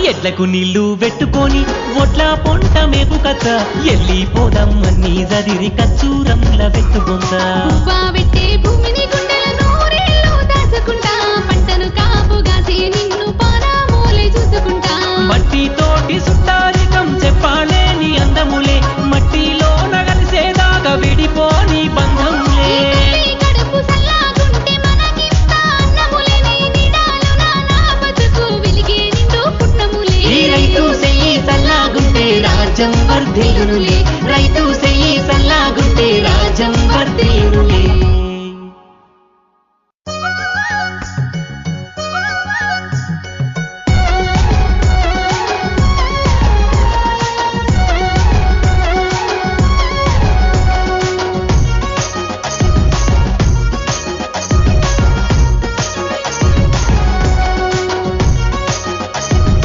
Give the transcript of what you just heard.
ఎడ్లకు నీళ్లు పెట్టుకొని ఒట్ల పొంట మేపు కథ ఎల్లిపోదమ్మని జదిరి కచ్చూరంల వెట్టుకుందా పెట్టే భూమిని గుండెల నూరేళ్ళు దాచుకుంటా పంటను కాపుగాసి నిన్ను పానామూలే చూసుకుంటా మట్టి తోటి సుట్టారికం చెప్పాలేని అందములే మట్టిలో నగలిసేదాకా విడిపోని బంధంలే కడుపు సల్లాగుంటే మనకింత అన్నములే నీ నిడాలు నా బతుకు వెలిగే నిండు పుట్టములే ఈ రైతు సెయ్యి సల్లాగుంటే రాజ్యం వర్ధిల్లునులే రైతు